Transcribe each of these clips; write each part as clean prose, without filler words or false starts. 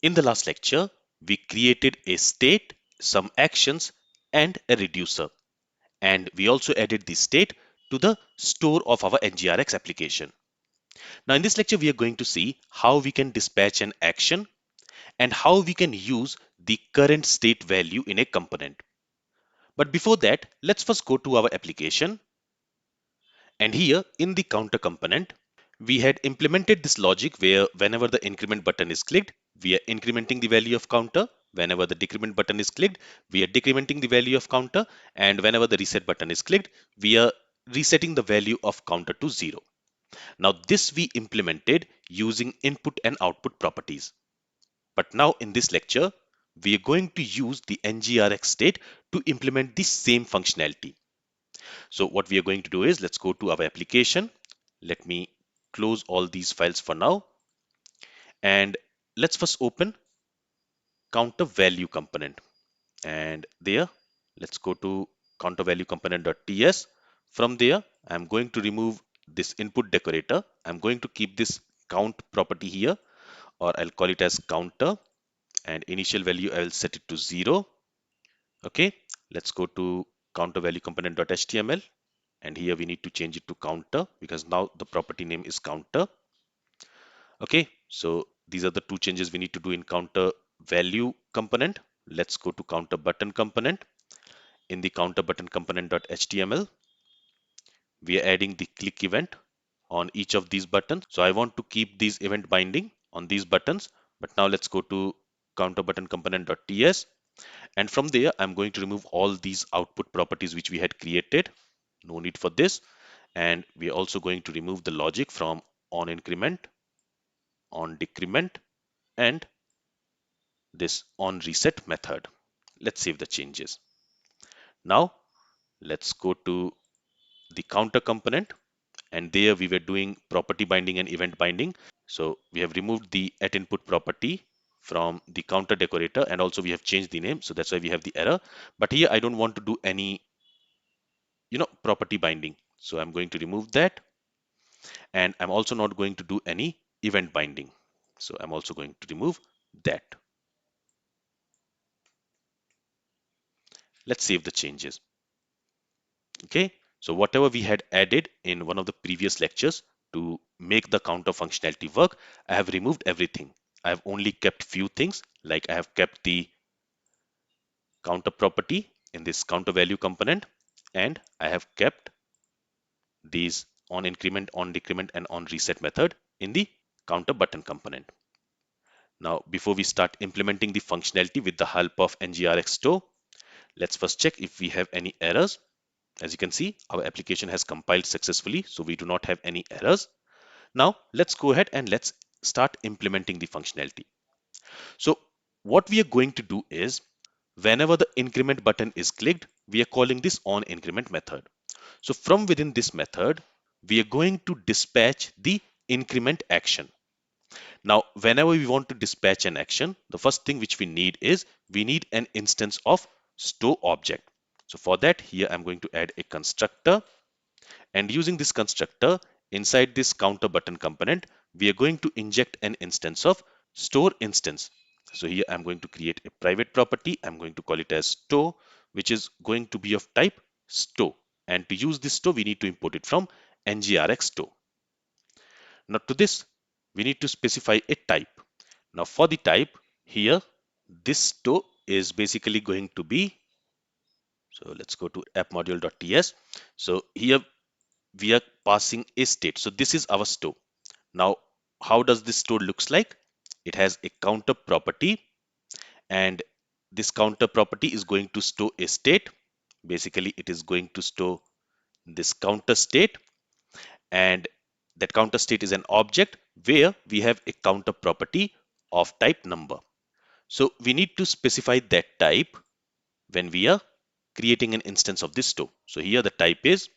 In the last lecture, we created a state, some actions, and a reducer. And we also added the state to the store of our NgRx application. Now in this lecture, we are going to see how we can dispatch an action and how we can use the current state value in a component. But before that, let's first go to our application. And here in the counter component, we had implemented this logic where whenever the increment button is clicked, we are incrementing the value of counter. Whenever the decrement button is clicked, we are decrementing the value of counter. And whenever the reset button is clicked, we are resetting the value of counter to 0. Now this we implemented using input and output properties. But now in this lecture, we are going to use the NgRx state to implement the same functionality. So what we are going to do is, let's go to our application. Let me close all these files for now. And let's first open counter value component. And there, let's go to counter value component.ts. From there, I'm going to remove this input decorator. I'm going to keep this count property here, or I'll call it as counter, and initial value I will set it to 0. Okay, let's go to counter value component.html, and here we need to change it to counter because now the property name is counter. Okay, so these are the two changes we need to do in counter value component. Let's go to counter button component. In the counter button component.html, we are adding the click event on each of these buttons. So I want to keep these event binding on these buttons. But now let's go to counter button component.ts. And from there, I'm going to remove all these output properties which we had created. No need for this. And we are also going to remove the logic from on increment, on decrement, and this on reset method. Let's save the changes. Now let's go to the counter component, and there we were doing property binding and event binding. So we have removed the at input property from the counter decorator, and also we have changed the name, so that's why we have the error. But here I don't want to do any property binding, so I'm going to remove that. And I'm also not going to do any event binding, so I'm also going to remove that. Let's save the changes. Okay, so whatever we had added in one of the previous lectures to make the counter functionality work, I have removed everything. I have only kept few things, like I have kept the counter property in this counter value component, and I have kept these on increment, on decrement, and on reset method in the counter button component. Now, before we start implementing the functionality with the help of NgRx Store, let's first check if we have any errors. As you can see, our application has compiled successfully, so we do not have any errors. Now, let's go ahead and let's start implementing the functionality. So what we are going to do is, whenever the increment button is clicked, we are calling this on increment method. So from within this method, we are going to dispatch the increment action. Now, whenever we want to dispatch an action, the first thing which we need is we need an instance of store object. So for that, here I'm going to add a constructor, and using this constructor inside this counter button component, we are going to inject an instance of store instance. So here I'm going to create a private property. I'm going to call it as store, which is going to be of type store. And to use this store, we need to import it from NgRx Store. Now to this, we need to specify a type. Now for the type, here, this store is basically going to be, so let's go to appmodule.ts. So here we are passing a state. So this is our store. Now, how does this store looks like? It has a counter property, and this counter property is going to store a state. Basically, it is going to store this counter state, and that counter state is an object where we have a counter property of type number. So we need to specify that type when we are creating an instance of this store. So here the type is,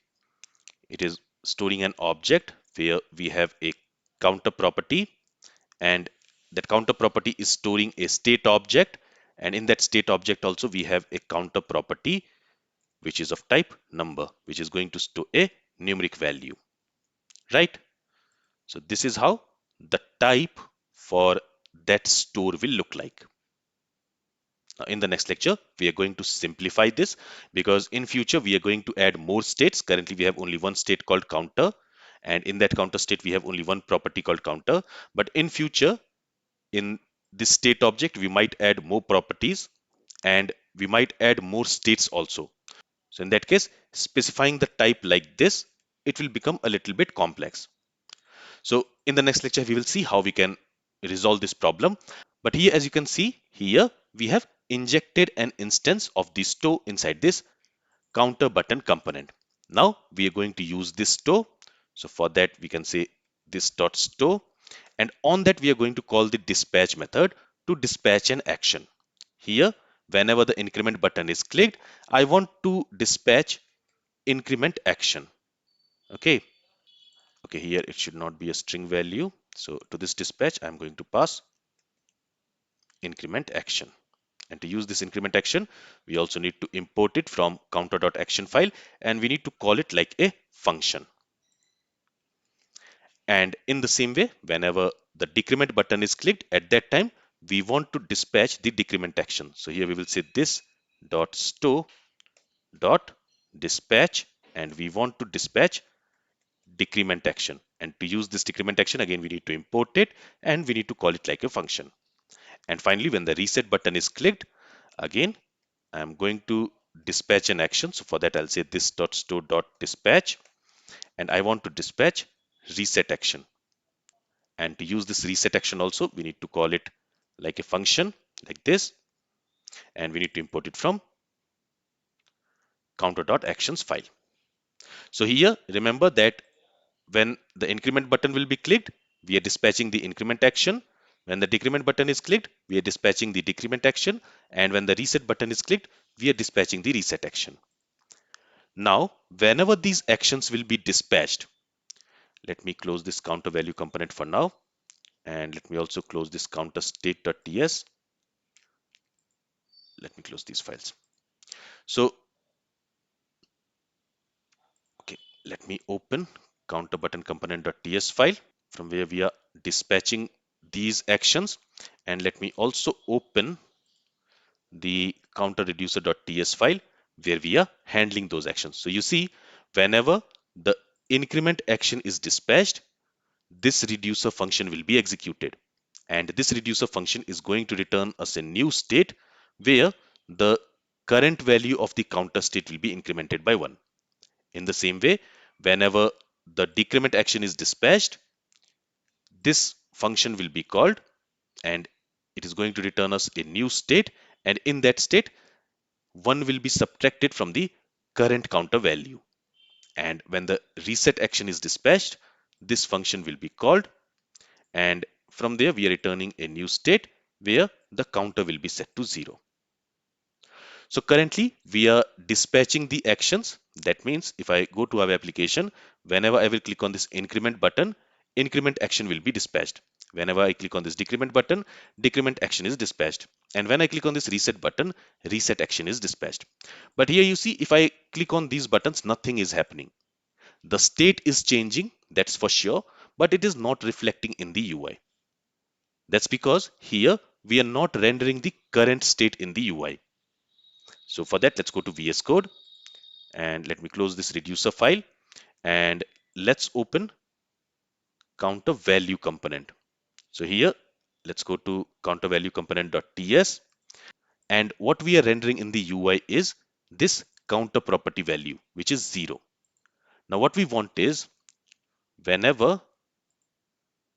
it is storing an object where we have a counter property, and that counter property is storing a state object, and in that state object also we have a counter property which is of type number, which is going to store a numeric value, right? So this is how the type for that store will look like. Now, in the next lecture, we are going to simplify this because in future we are going to add more states. Currently, we have only one state called counter, and in that counter state, we have only one property called counter. But in future, in this state object, we might add more properties and we might add more states also. So in that case, specifying the type like this, it will become a little bit complex. So in the next lecture, we will see how we can resolve this problem. But here, as you can see here, we have injected an instance of the store inside this counter button component. Now we are going to use this store. So for that, we can say this dot store, and on that we are going to call the dispatch method to dispatch an action. Here, whenever the increment button is clicked, I want to dispatch increment action. Okay. Okay, here it should not be a string value. So to this dispatch, I'm going to pass increment action. And to use this increment action, we also need to import it from counter.action file, and we need to call it like a function. And in the same way, whenever the decrement button is clicked, at that time, we want to dispatch the decrement action. So here we will say this dot store dot dispatch, and we want to dispatch decrement action. And to use this decrement action, again, we need to import it and we need to call it like a function. And finally, when the reset button is clicked, again, I'm going to dispatch an action. So for that, I'll say this dot store dot dispatch, and I want to dispatch reset action. And to use this reset action also, we need to call it like a function like this, and we need to import it from counter.actions file. So here, remember that when the increment button will be clicked, we are dispatching the increment action. When the decrement button is clicked, we are dispatching the decrement action. And when the reset button is clicked, we are dispatching the reset action. Now, whenever these actions will be dispatched, let me close this counter value component for now. And let me also close this counter state.ts. Let me close these files. So, okay, let me open counter button component.ts file from where we are dispatching these actions. And let me also open the counter reducer.ts file where we are handling those actions. So you see, whenever the increment action is dispatched, this reducer function will be executed. And this reducer function is going to return us a new state where the current value of the counter state will be incremented by 1. In the same way, whenever the decrement action is dispatched, this function will be called and it is going to return us a new state, and in that state 1 will be subtracted from the current counter value. And when the reset action is dispatched, this function will be called, and from there we are returning a new state where the counter will be set to 0. So currently we are dispatching the actions. That means if I go to our application, whenever I will click on this increment button, increment action will be dispatched. Whenever I click on this decrement button, decrement action is dispatched. And when I click on this reset button, reset action is dispatched. But here you see, if I click on these buttons, nothing is happening. The state is changing, that's for sure, but it is not reflecting in the UI. That's because here we are not rendering the current state in the UI. So for that, let's go to VS Code and let me close this reducer file and let's open counter value component. So here, let's go to counter value component.ts, and what we are rendering in the UI is this counter property value, which is 0. Now what we want is whenever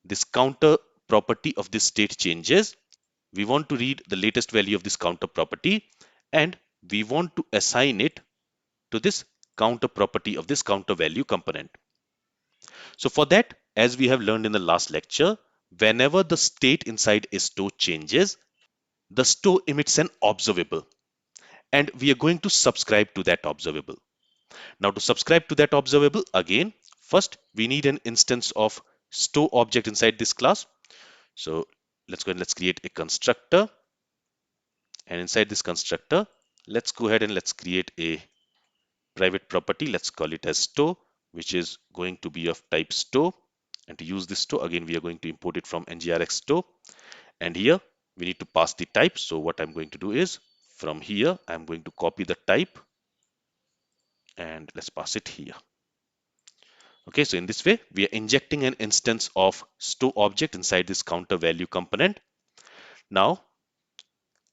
this counter property of this state changes, we want to read the latest value of this counter property and we want to assign it to this counter property of this counter value component. So for that, as we have learned in the last lecture, whenever the state inside a store changes, the store emits an observable and we are going to subscribe to that observable. Now to subscribe to that observable, again, first we need an instance of store object inside this class. So let's go and let's create a constructor, and inside this constructor, let's go ahead and let's create a private property. Let's call it as store, which is going to be of type store. And to use this store, again, we are going to import it from NgRx Store. And here we need to pass the type. So what I'm going to do is from here, I'm going to copy the type and let's pass it here. Okay, so in this way, we are injecting an instance of store object inside this counter value component. Now,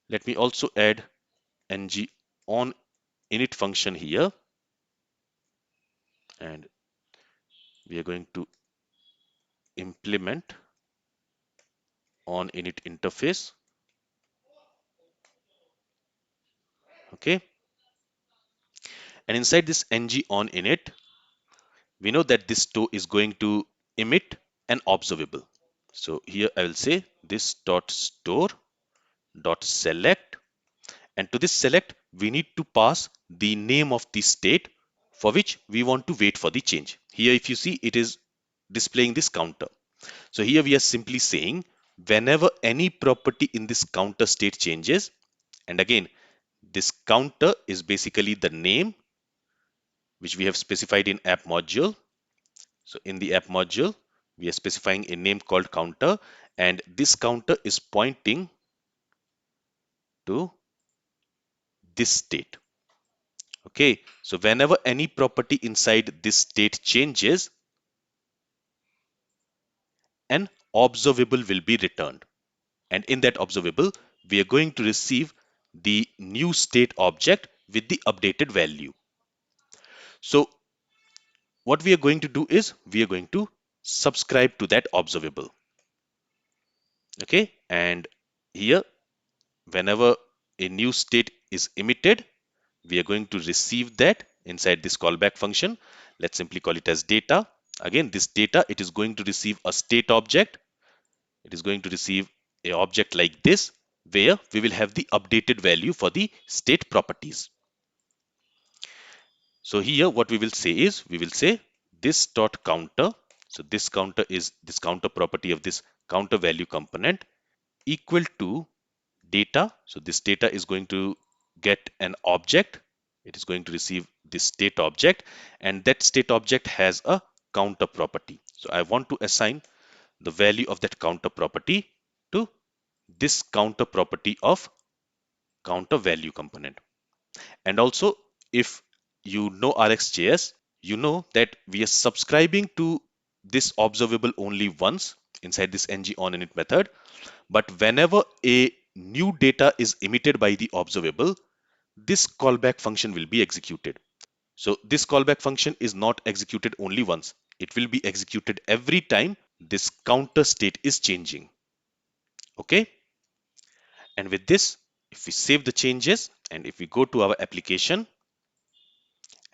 let me also add ngOnInit function here, and we are going to implement onInit interface. Okay, and inside this ngOnInit, we know that this store is going to emit an observable. So here I will say this dot store dot select, and to this select we need to pass the name of the state for which we want to wait for the change. Here if you see, it is displaying this counter. So here we are simply saying whenever any property in this counter state changes, and again this counter is basically the name which we have specified in app module. So in the app module, we are specifying a name called counter, and this counter is pointing to this state. Okay, so whenever any property inside this state changes, an observable will be returned. And in that observable, we are going to receive the new state object with the updated value. So what we are going to do is we are going to subscribe to that observable. Okay, and here whenever a new state is emitted, we are going to receive that inside this callback function. Let's simply call it as data. Again, this data, it is going to receive a state object. It is going to receive a object like this, where we will have the updated value for the state properties. So here what we will say is, we will say this dot counter. So this counter is this counter property of this counter value component equal to data. So this data is going to get an object. It is going to receive this state object, and that state object has a counter property. So I want to assign the value of that counter property to this counter property of counter value component. And also, if you know RxJS, you know that we are subscribing to this observable only once inside this ngOnInit method. But whenever a new data is emitted by the observable, this callback function will be executed. So this callback function is not executed only once. It will be executed every time this counter state is changing. Okay. And with this, if we save the changes and if we go to our application,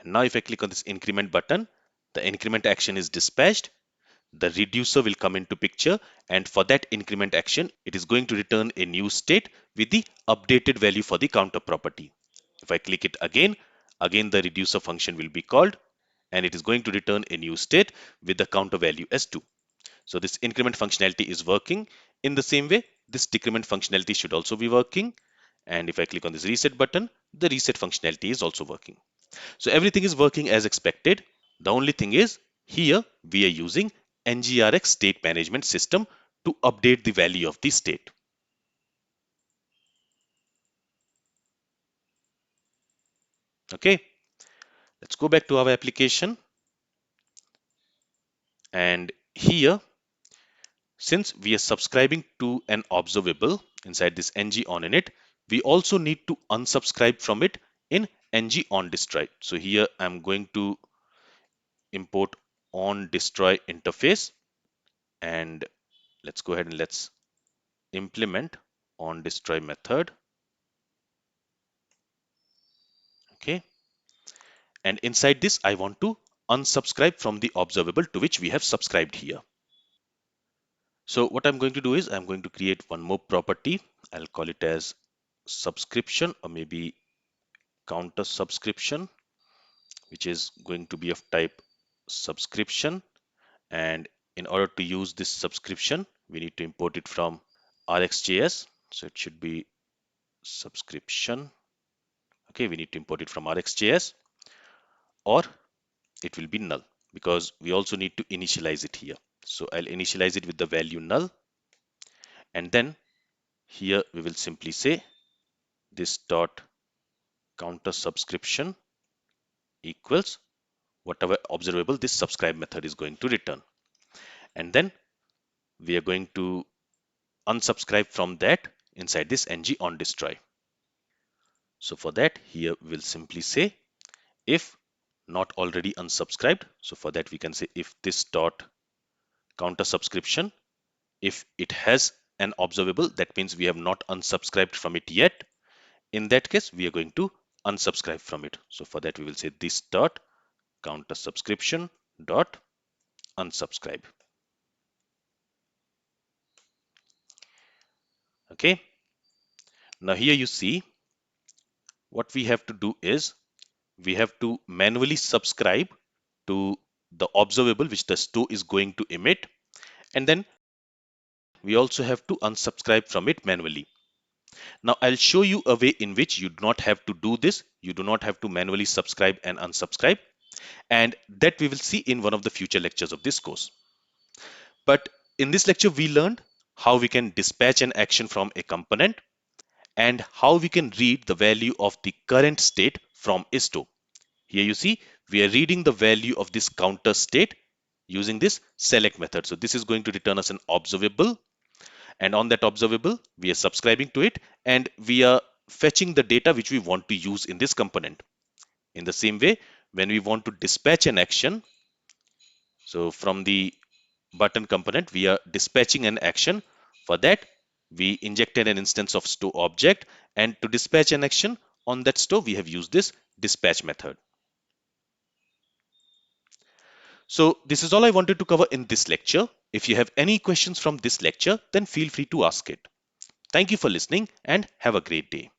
and now if I click on this increment button, the increment action is dispatched. The reducer will come into picture, and for that increment action, it is going to return a new state with the updated value for the counter property. If I click it again the reducer function will be called, and it is going to return a new state with the counter value as 2. So this increment functionality is working. In the same way, this decrement functionality should also be working. And if I click on this reset button, the reset functionality is also working. So everything is working as expected. The only thing is here we are using NgRx state management system to update the value of the state. Okay, let's go back to our application. And here, since we are subscribing to an observable inside this ngOnInit, we also need to unsubscribe from it in ngOnDestroy. So here I'm going to import onDestroy interface, and let's go ahead and let's implement onDestroy method. Okay, and inside this I want to unsubscribe from the observable to which we have subscribed here. So what I'm going to do is I'm going to create one more property. I'll call it as subscription, or maybe counter subscription, which is going to be of type subscription. And in order to use this subscription, we need to import it from RxJS. So it should be subscription. Okay, we need to import it from RxJS, or it will be null, because we also need to initialize it here. So I'll initialize it with the value null, and then Here we will simply say this dot counter subscription equals whatever observable this subscribe method is going to return. And then we are going to unsubscribe from that inside this ngOnDestroy. So for that, here we'll simply say if not already unsubscribed. So for that we can say if this dot counter subscription, if it has an observable, that means we have not unsubscribed from it yet. In that case, we are going to unsubscribe from it. So for that we will say this dot counter subscription dot unsubscribe. Okay. Now here you see what we have to do is we have to manually subscribe to the observable which the store is going to emit, and then we also have to unsubscribe from it manually. Now I'll show you a way in which you do not have to do this. You do not have to manually subscribe and unsubscribe, and that we will see in one of the future lectures of this course. But in this lecture we learned how we can dispatch an action from a component and how we can read the value of the current state from a store. Here you see we are reading the value of this counter state using this select method. So this is going to return us an observable, and on that observable we are subscribing to it and we are fetching the data which we want to use in this component. In the same way, when we want to dispatch an action, so from the button component we are dispatching an action. For that we injected an instance of store object, and to dispatch an action on that store we have used this dispatch method. So this is all I wanted to cover in this lecture. If you have any questions from this lecture, then feel free to ask it. Thank you for listening and have a great day.